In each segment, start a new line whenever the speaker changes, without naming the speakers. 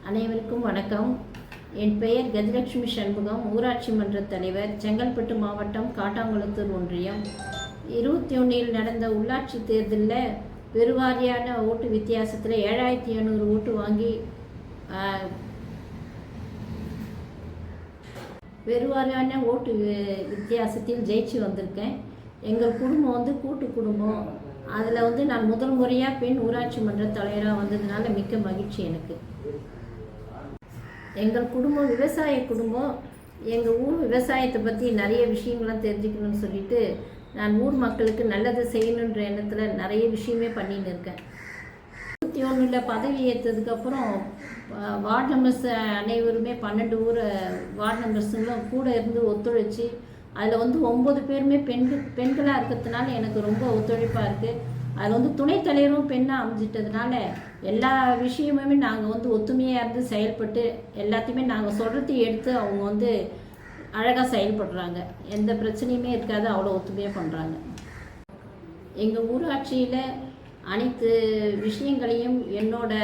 அனைவருக்கும் வணக்கம். என் பெயர் கஜலட்சுமி சண்முகம், ஊராட்சி மன்ற தலைவர், செங்கல்பட்டு மாவட்டம், காட்டாங்குளத்தூர் ஒன்றியம். 21 நடந்த உள்ளாட்சி தேர்தலில் பெருவாரியான ஓட்டு வித்தியாசத்தில் 7700 ஓட்டு வாங்கி பெருவாரியான ஓட்டு வித்தியாசத்தில் ஜெயிச்சு வந்திருக்கேன். எங்கள் குடும்பம் வந்து கூட்டு குடும்பம். அதில் நான் முதல் முறையாக பெண் ஊராட்சி மன்ற தலைவராக வந்ததுனால மிக்க மகிழ்ச்சி எனக்கு. எங்கள் குடும்பம் விவசாய குடும்பம். எங்கள் ஊர் விவசாயத்தை பற்றி நிறைய விஷயங்கள்லாம் தெரிஞ்சுக்கணும்னு சொல்லிட்டு நான் ஊர் மக்களுக்கு நல்லது செய்யணுன்ற எண்ணத்தில் நிறைய விஷயமே பண்ணின்னு இருக்கேன். 21 பதவி ஏற்றதுக்கப்புறம் வார்டு மெம்பர்ஸ் அனைவருமே 12 ஊர் வார்டு மெம்பர்ஸுங்களும் கூட இருந்து ஒத்துழைச்சி அதில் 9 பேருமே பெண்களாக இருக்கிறதுனால எனக்கு ரொம்ப ஒத்துழைப்பாக இருக்குது. அதில் துணைத் தலைவரும் பெண்ணாக அமைஞ்சிட்டதுனால எல்லா விஷயமுமே நாங்கள் ஒத்துமையாக இருந்து செயல்பட்டு எல்லாத்தையுமே நாங்கள் சொல்கிறத எடுத்து அவங்க அழகாக செயல்படுறாங்க. எந்த பிரச்சனையுமே இருக்காது, அவ்வளோ ஒத்துமையாக பண்ணுறாங்க. எங்கள் ஊராட்சியில் அனைத்து விஷயங்களையும் என்னோட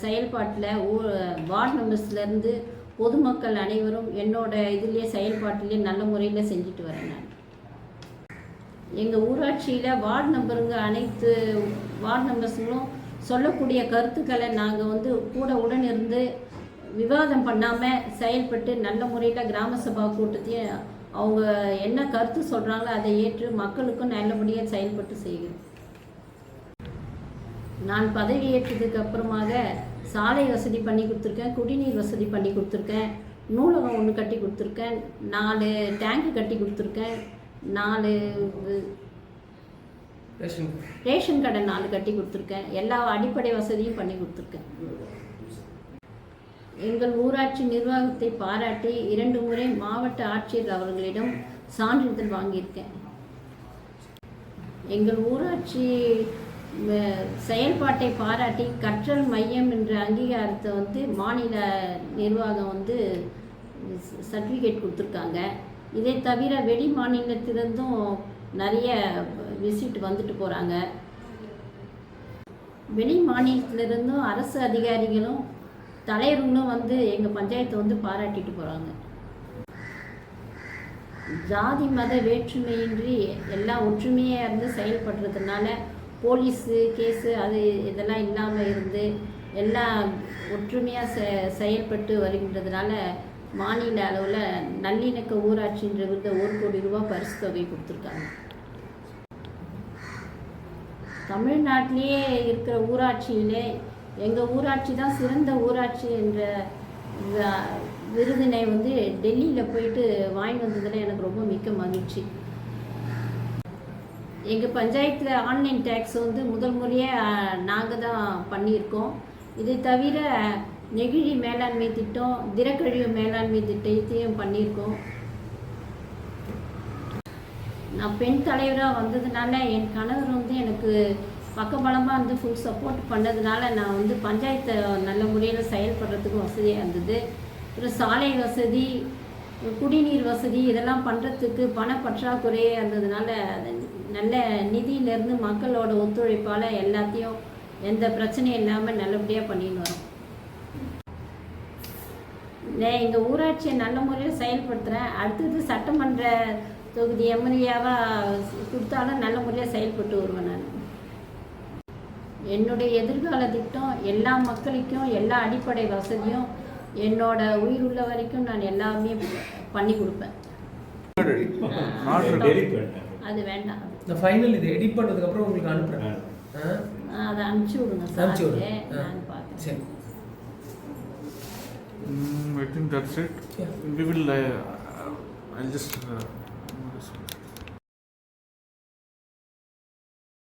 செயல்பாட்டில் வார்டு மெம்பர்ஸ்லேருந்து பொதுமக்கள் அனைவரும் என்னோட இதிலே செயல்பாட்டிலே நல்ல முறையில் செஞ்சுட்டு வரேன். நான் எங்கள் ஊராட்சியில் வார்டு மெம்பருங்க அனைத்து வார்டு மெம்பர்ஸுங்களும் சொல்லக்கூடிய கருத்துக்களை நாங்கள் கூட உடன் இருந்து விவாதம் பண்ணாமல் செயல்பட்டு நல்ல முறையில் கிராம சபா கூட்டத்தையும் அவங்க என்ன கருத்து சொல்கிறாங்களோ அதை ஏற்று மக்களுக்கும் நல்லபடியாக செயல்பட்டு செய்கிறேன். நான் பதவி ஏற்றதுக்கு அப்புறமாக சாலை வசதி பண்ணி கொடுத்துருக்கேன், குடிநீர் வசதி பண்ணி கொடுத்துருக்கேன், நூலகம் 1 கட்டி கொடுத்துருக்கேன், 4 டேங்கு கட்டி கொடுத்துருக்கேன், 4 ரேஷன் கடை 4 கட்டி கொடுத்துருக்கேன். எல்லா அடிப்படை வசதியும் பண்ணி கொடுத்துருக்கேன். எங்கள் ஊராட்சி நிர்வாகத்தை பாராட்டி 2 முறை மாவட்ட ஆட்சியர் அவர்களிடம் சான்றிதழ் வாங்கியிருக்கேன். எங்கள் ஊராட்சி செயல்பாட்டை பாராட்டி கற்றல் மையம் என்ற அங்கீகாரத்தை மாநில நிர்வாகம் சர்டிஃபிகேட் கொடுத்துருக்காங்க. இதை தவிர வெளி மாநிலத்திலிருந்தும் நிறைய விசிட் வந்துட்டு போகிறாங்க. வெளி மாநிலத்திலிருந்தும் அரசு அதிகாரிகளும் தலைவர்களும் எங்கள் பஞ்சாயத்தை பாராட்டிட்டு போகிறாங்க. ஜாதி மத வேற்றுமையின்றி எல்லாம் ஒற்றுமையாக இருந்து செயல்படுறதுனால போலீஸு கேஸு இதெல்லாம் இல்லாமல் இருந்து எல்லாம் ஒற்றுமையாக செயல்பட்டு வருகின்றதுனால மாநில அளவில் நல்லிணக்க ஊராட்சின்ற விருது 1 கோடி ரூபாய் பரிசு தொகை கொடுத்துருக்காங்க. தமிழ்நாட்டிலேயே இருக்கிற ஊராட்சியிலே எங்கள் ஊராட்சி தான் சிறந்த ஊராட்சி என்ற விருதினை டெல்லியில் போயிட்டு வாங்கி வந்ததில் எனக்கு ரொம்ப மிக்க மகிழ்ச்சி. எங்கள் பஞ்சாயத்தில் ஆன்லைன் டேக்ஸ் முதல் முறையாக நாங்கள் தான் பண்ணியிருக்கோம். இதை தவிர நெகிழி மேலாண்மை திட்டம், திடக்கழிவு மேலாண்மை திட்டத்தையும் பண்ணியிருக்கோம். நான் பெண் தலைவராக வந்ததுனால என் கணவர் எனக்கு பக்கபலமாக ஃபுல் சப்போர்ட் பண்ணதுனால நான் பஞ்சாயத்தை நல்ல முறையில் செயல்படுறதுக்கு வசதியாக இருந்தது. அப்புறம் சாலை வசதி, குடிநீர் வசதி இதெல்லாம் பண்ணுறதுக்கு பணப்பற்றாக்குறையே இருந்ததுனால நல்ல நிதியிலேருந்து மக்களோட ஒத்துழைப்பால் எல்லாத்தையும் எந்த பிரச்சனையும் இல்லாமல் நல்லபடியாக பண்ணின்னு வரோம். எங்கள் ஊராட்சியை நல்ல முறையில் செயல்படுத்துகிறேன். அடுத்தது சட்டமன்ற தொகுதி எம்எல்ஏவாக கொடுத்தாலும் நல்ல முறையாக செயல்பட்டு வருவேன். நான் என்னுடைய எதிர்கால திட்டம் எல்லா மக்களுக்கும் எல்லா அடிப்படை வசதியும் என்னோட உயிர் உள்ள வரைக்கும் நான் எல்லாமே பண்ணி கொடுப்பேன். அது வேண்டாம்,
இந்த ஃபைனல் இது எடிட் பண்ணதுக்கு அப்புறம் உங்களுக்கு அனுப்புறேன்.
அதை அனுப்பிச்சு விடுங்க சார், நான் பார்க்குறேன்.
சரி.
I think that's it. Yeah. We will I'll just